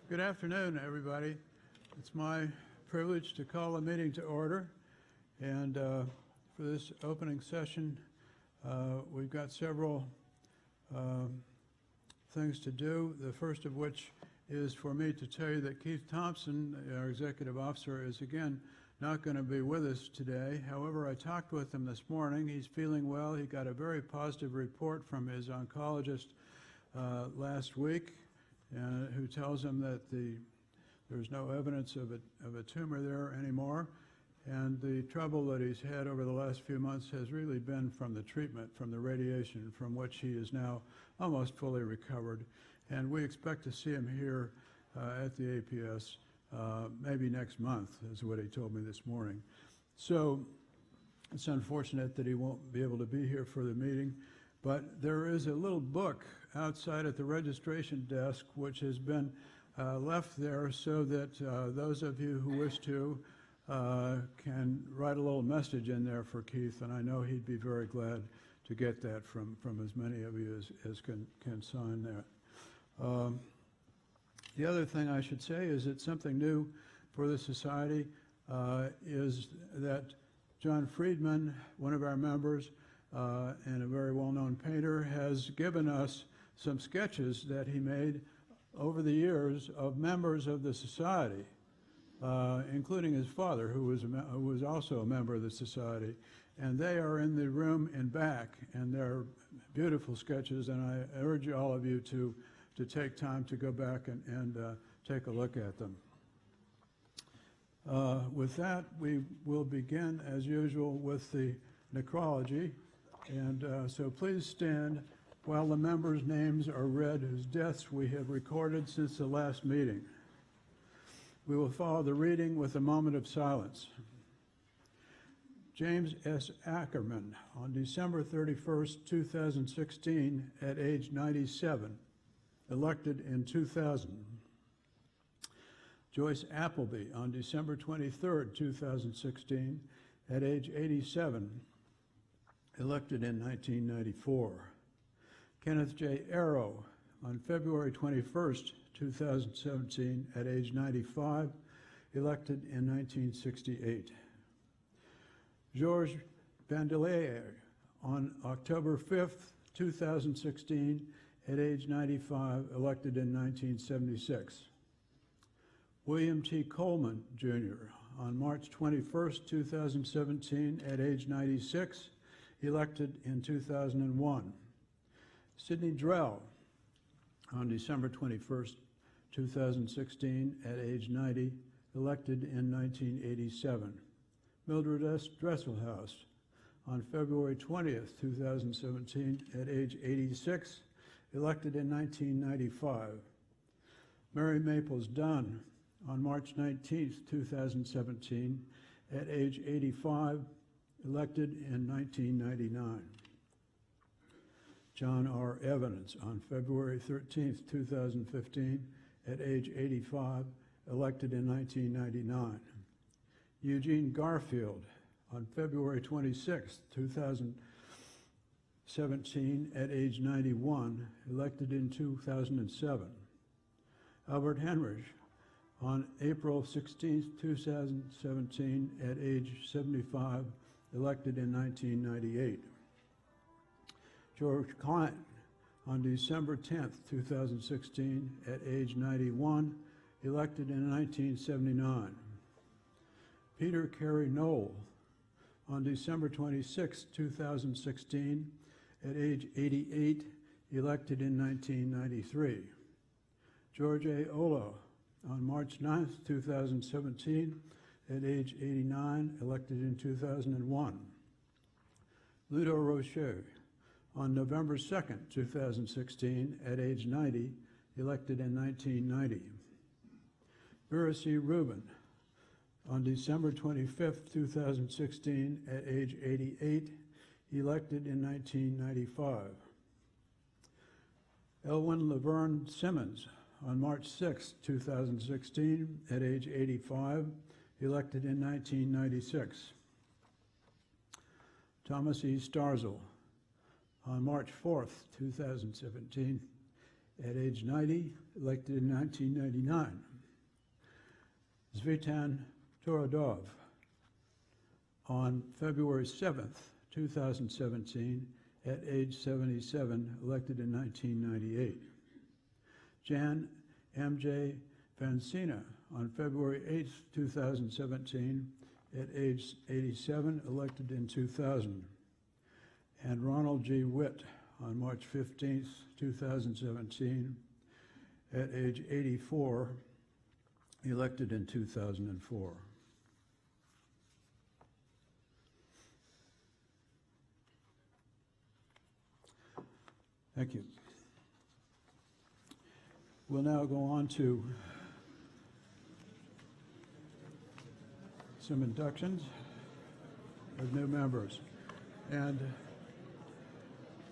Good afternoon, everybody. It's my privilege to call the meeting to order. And for this opening session, we've got several things to do. The first of which is for me to tell you that Keith Thompson, our executive officer, is again not going to be with us today. However, I talked with him this morning. He's feeling well. He got a very positive report from his oncologist last week, who tells him that there's no evidence of a tumor there anymore. And the trouble that he's had over the last few months has really been from the treatment, from the radiation, from which he is now almost fully recovered. And we expect to see him here at the APS maybe next month, is what he told me this morning. So it's unfortunate that he won't be able to be here for the meeting. But there is a little book outside at the registration desk which has been left there so that those of you who wish to can write a little message in there for Keith, and I know he'd be very glad to get that from as many of you as can sign that. The other thing I should say is that something new for the Society is that John Friedman, one of our members and a very well-known painter, has given us some sketches that he made over the years of members of the Society, including his father, who was also a member of the Society. And they are in the room in back, and they're beautiful sketches, and I urge all of you to take time to go back and take a look at them. With that, we will begin, as usual, with the necrology. And so please stand while the members' names are read whose deaths we have recorded since the last meeting. We will follow the reading with a moment of silence. James S. Ackerman, on December 31st, 2016, at age 97, elected in 2000. Joyce Appleby, on December 23rd, 2016, at age 87, elected in 1994. Kenneth J. Arrow, on February 21st, 2017, at age 95, elected in 1968. Georges Vandelier, on October 5th, 2016, at age 95, elected in 1976. William T. Coleman, Jr., on March 21st, 2017, at age 96, elected in 2001. Sidney Drell, on December 21st, 2016, at age 90, elected in 1987. Mildred S. Dresselhaus, on February 20th, 2017, at age 86, elected in 1995. Mary Maples Dunn, on March 19th, 2017, at age 85, elected in 1999. John R. Evans, on February 13th, 2015, at age 85, elected in 1999. Eugene Garfield, on February 26th, 2017, at age 91, elected in 2007. Albert Henrich, on April 16th, 2017, at age 75, elected in 1998. George Klein, on December 10th, 2016, at age 91, elected in 1979. Peter Carey Knoll, on December 26, 2016, at age 88, elected in 1993. George A. Olo, on March 9th, 2017, at age 89, elected in 2001. Ludo Rocher, on November 2nd, 2016, at age 90, elected in 1990. Vera C. Rubin, on December 25th, 2016, at age 88, elected in 1995. Elwyn Laverne Simmons, on March 6, 2016, at age 85, elected in 1996. Thomas E. Starzl, on March 4th, 2017, at age 90, elected in 1999. Zvitan Torodov, on February 7th, 2017, at age 77, elected in 1998. Jan M.J. Vansina, on February 8th, 2017, at age 87, elected in 2000. And Ronald G. Witt, on March 15th, 2017, at age 84, elected in 2004. Thank you. We'll now go on to some inductions of new members. And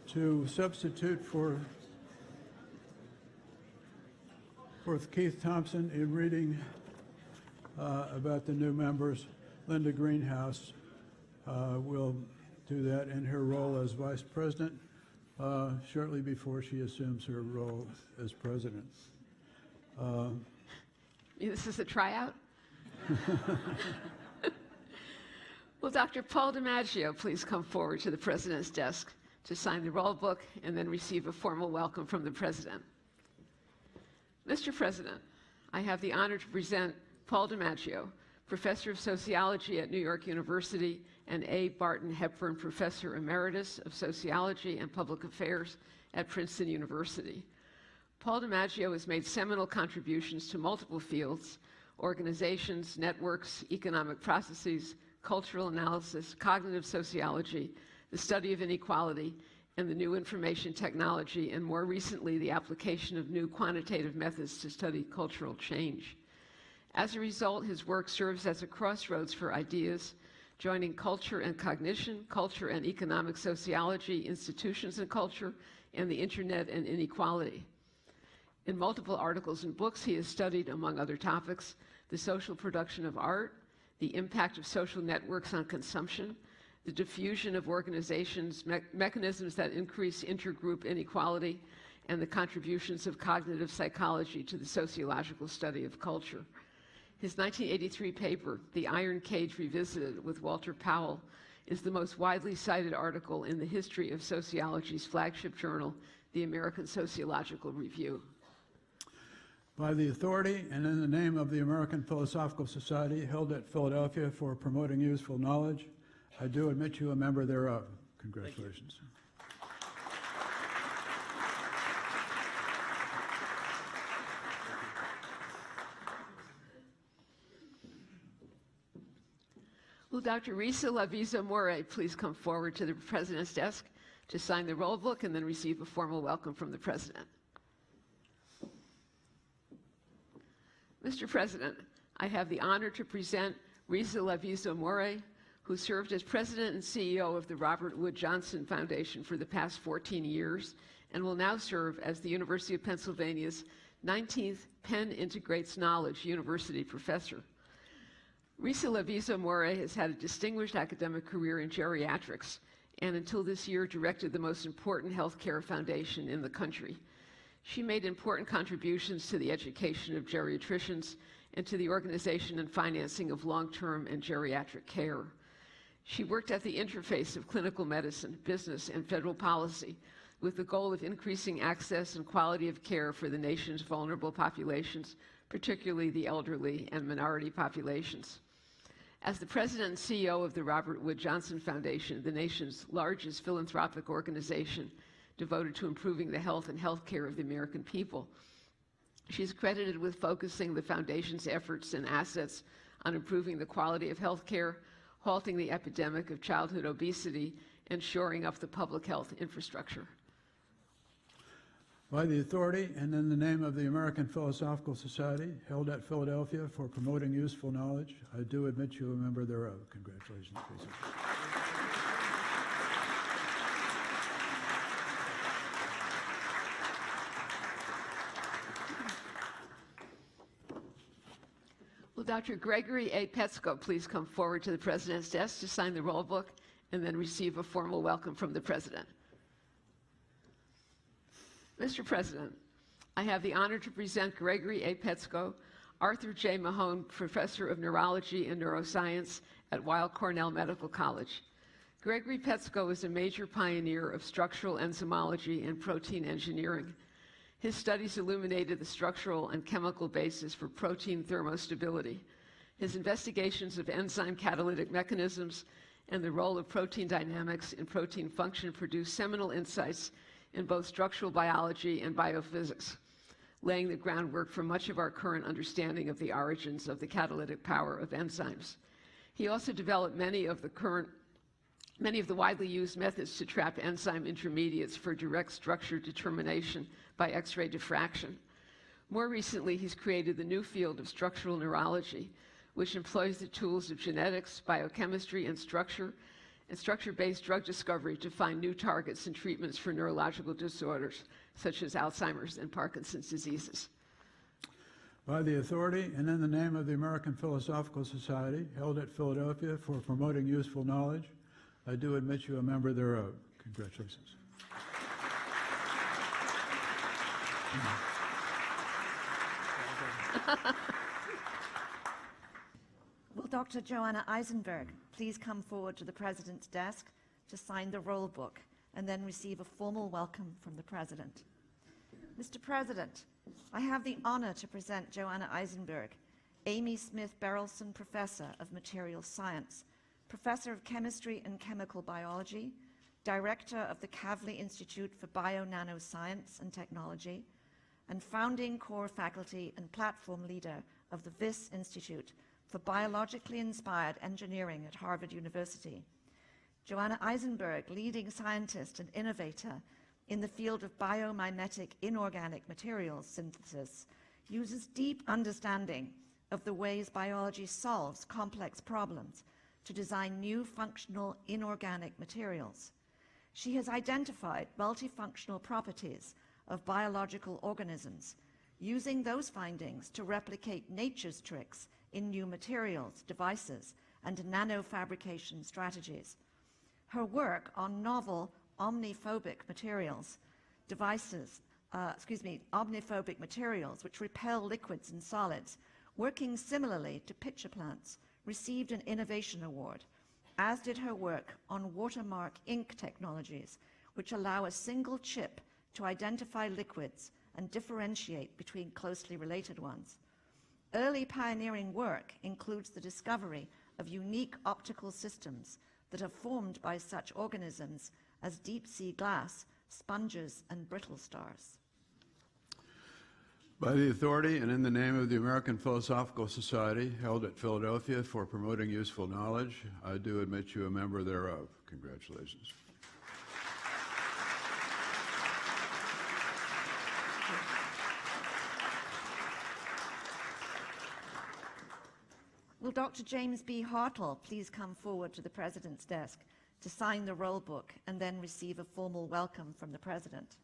to substitute for Keith Thompson in reading about the new members, Linda Greenhouse will do that in her role as Vice President shortly before she assumes her role as President. This is a tryout? Will Dr. Paul DiMaggio please come forward to the President's desk to sign the roll book and then receive a formal welcome from the President. Mr. President, I have the honor to present Paul DiMaggio, Professor of Sociology at New York University and A. Barton Hepburn Professor Emeritus of Sociology and Public Affairs at Princeton University. Paul DiMaggio has made seminal contributions to multiple fields: organizations, networks, economic processes, cultural analysis, cognitive sociology, the study of inequality, and the new information technology, and more recently, the application of new quantitative methods to study cultural change. As a result, his work serves as a crossroads for ideas, joining culture and cognition, culture and economic sociology, institutions and culture, and the internet and inequality. In multiple articles and books, he has studied, among other topics, the social production of art, the impact of social networks on consumption, the diffusion of organizations, mechanisms that increase intergroup inequality, and the contributions of cognitive psychology to the sociological study of culture. His 1983 paper, The Iron Cage Revisited with Walter Powell, is the most widely cited article in the history of sociology's flagship journal, the American Sociological Review. By the authority and in the name of the American Philosophical Society, held at Philadelphia for promoting useful knowledge, I do admit you a member thereof. Congratulations. Will Dr. Risa Lavizzo-More please come forward to the President's desk to sign the roll book and then receive a formal welcome from the President. Mr. President, I have the honor to present Risa Lavizzo-More, who served as President and CEO of the Robert Wood Johnson Foundation for the past 14 years and will now serve as the University of Pennsylvania's 19th Penn Integrates Knowledge University Professor. Risa Lavizzo-More has had a distinguished academic career in geriatrics and until this year directed the most important healthcare foundation in the country. She made important contributions to the education of geriatricians and to the organization and financing of long-term and geriatric care. She worked at the interface of clinical medicine, business, and federal policy with the goal of increasing access and quality of care for the nation's vulnerable populations, particularly the elderly and minority populations. As the president and CEO of the Robert Wood Johnson Foundation, the nation's largest philanthropic organization devoted to improving the health and health care of the American people, she's credited with focusing the foundation's efforts and assets on improving the quality of health care, halting the epidemic of childhood obesity, and shoring up the public health infrastructure. By the authority and in the name of the American Philosophical Society, held at Philadelphia for promoting useful knowledge, I do admit you a member thereof. Congratulations, Lisa. Will Dr. Gregory A. Petsko please come forward to the President's desk to sign the roll book and then receive a formal welcome from the President. Mr. President, I have the honor to present Gregory A. Petsko, Arthur J. Mahone Professor of Neurology and Neuroscience at Weill Cornell Medical College. Gregory Petsko is a major pioneer of structural enzymology and protein engineering. His studies illuminated the structural and chemical basis for protein thermostability. His investigations of enzyme catalytic mechanisms and the role of protein dynamics in protein function produced seminal insights in both structural biology and biophysics, laying the groundwork for much of our current understanding of the origins of the catalytic power of enzymes. He also developed many of the widely used methods to trap enzyme intermediates for direct structure determination by X-ray diffraction. More recently, he's created the new field of structural neurology, which employs the tools of genetics, biochemistry, and structure-based drug discovery to find new targets and treatments for neurological disorders, such as Alzheimer's and Parkinson's diseases. By the authority and in the name of the American Philosophical Society, held at Philadelphia for promoting useful knowledge, I do admit you a member thereof. Congratulations. Will Dr. Joanna Eisenberg please come forward to the President's desk to sign the roll book and then receive a formal welcome from the President? Mr. President, I have the honor to present Joanna Eisenberg, Amy Smith Berylson Professor of Materials Science, Professor of Chemistry and Chemical Biology, Director of the Kavli Institute for Bio-Nanoscience and Technology, and founding core faculty and platform leader of the Wyss Institute for Biologically Inspired Engineering at Harvard University. Joanna Eisenberg, leading scientist and innovator in the field of biomimetic inorganic materials synthesis, uses deep understanding of the ways biology solves complex problems to design new functional inorganic materials. She has identified multifunctional properties of biological organisms, using those findings to replicate nature's tricks in new materials, devices, and nanofabrication strategies. Her work on novel omniphobic materials, omniphobic materials which repel liquids and solids, working similarly to pitcher plants, received an Innovation Award, as did her work on watermark ink technologies, which allow a single chip to identify liquids and differentiate between closely related ones. Early pioneering work includes the discovery of unique optical systems that are formed by such organisms as deep-sea glass, sponges, and brittle stars. By the authority and in the name of the American Philosophical Society, held at Philadelphia for promoting useful knowledge, I do admit you a member thereof. Congratulations. Will Dr. James B. Hartle please come forward to the President's desk to sign the roll book and then receive a formal welcome from the President?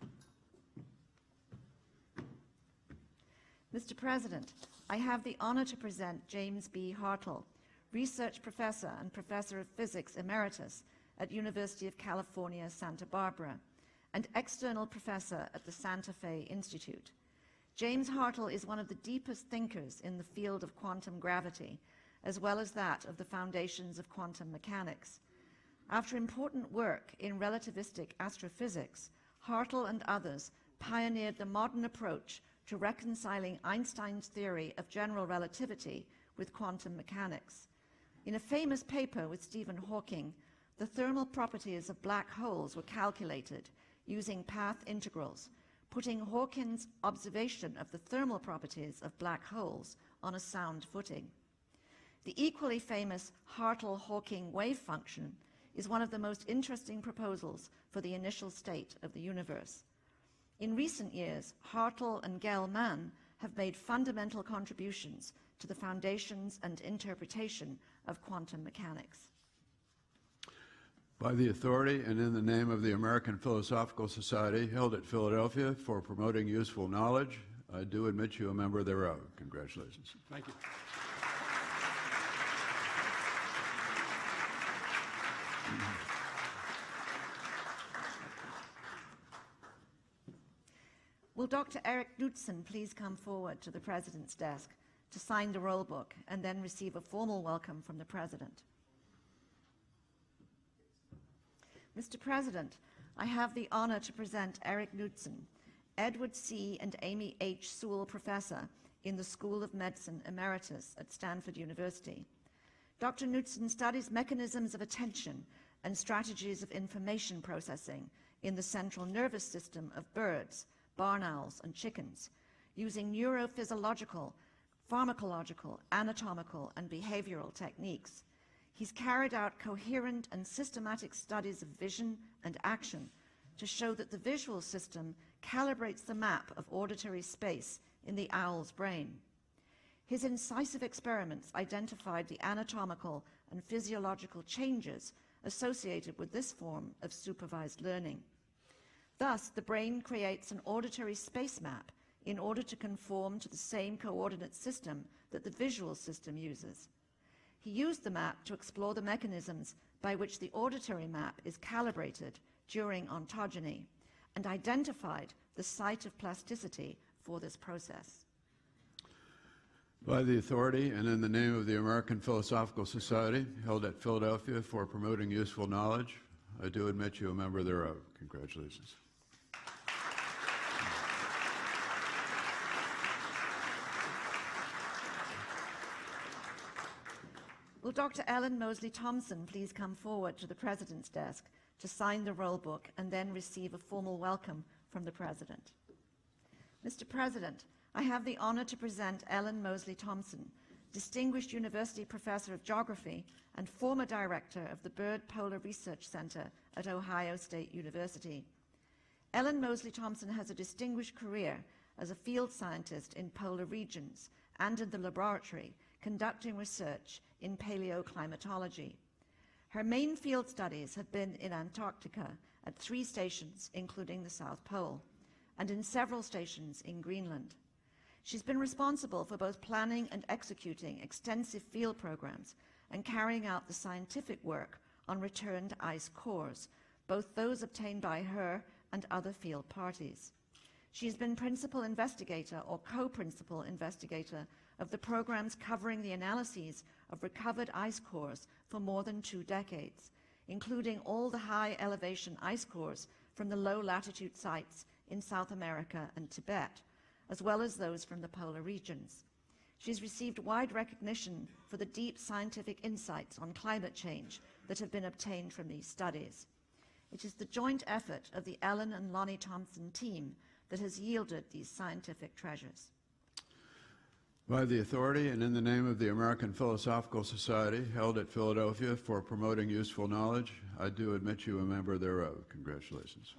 Mr. President, I have the honor to present James B. Hartle, Research Professor and Professor of Physics Emeritus at University of California, Santa Barbara, and External Professor at the Santa Fe Institute. James Hartle is one of the deepest thinkers in the field of quantum gravity, as well as that of the foundations of quantum mechanics. After important work in relativistic astrophysics, Hartle and others pioneered the modern approach to reconciling Einstein's theory of general relativity with quantum mechanics. In a famous paper with Stephen Hawking, the thermal properties of black holes were calculated using path integrals, putting Hawking's observation of the thermal properties of black holes on a sound footing. The equally famous Hartle-Hawking wave function is one of the most interesting proposals for the initial state of the universe. In recent years, Hartle and Gell-Mann have made fundamental contributions to the foundations and interpretation of quantum mechanics. By the authority and in the name of the American Philosophical Society, held at Philadelphia for promoting useful knowledge, I do admit you a member thereof. Congratulations. Thank you. Will Dr. Eric Knudsen please come forward to the President's desk to sign the roll book and then receive a formal welcome from the President? Mr. President, I have the honor to present Eric Knudsen, Edward C. and Amy H. Sewell Professor in the School of Medicine Emeritus at Stanford University. Dr. Knudsen studies mechanisms of attention and strategies of information processing in the central nervous system of birds, barn owls, and chickens, using neurophysiological, pharmacological, anatomical, and behavioral techniques. He's carried out coherent and systematic studies of vision and action to show that the visual system calibrates the map of auditory space in the owl's brain. His incisive experiments identified the anatomical and physiological changes associated with this form of supervised learning. Thus, the brain creates an auditory space map in order to conform to the same coordinate system that the visual system uses. He used the map to explore the mechanisms by which the auditory map is calibrated during ontogeny and identified the site of plasticity for this process. By the authority and in the name of the American Philosophical Society, held at Philadelphia for promoting useful knowledge, I do admit you a member thereof. Congratulations. Will Dr. Ellen Mosley Thompson please come forward to the President's desk to sign the roll book and then receive a formal welcome from the President? Mr. President, I have the honor to present Ellen Mosley Thompson, Distinguished University Professor of Geography and former Director of the Bird Polar Research Center at Ohio State University. Ellen Mosley Thompson has a distinguished career as a field scientist in polar regions and in the laboratory conducting research in paleoclimatology. Her main field studies have been in Antarctica at 3 stations, including the South Pole, and in several stations in Greenland. She's been responsible for both planning and executing extensive field programs and carrying out the scientific work on returned ice cores, both those obtained by her and other field parties. She has been principal investigator or co-principal investigator of the programs covering the analyses of recovered ice cores for more than 2 decades, including all the high elevation ice cores from the low latitude sites in South America and Tibet, as well as those from the polar regions. She's received wide recognition for the deep scientific insights on climate change that have been obtained from these studies. It is the joint effort of the Ellen and Lonnie Thompson team that has yielded these scientific treasures. By the authority and in the name of the American Philosophical Society, held at Philadelphia for promoting useful knowledge, I do admit you a member thereof. Congratulations.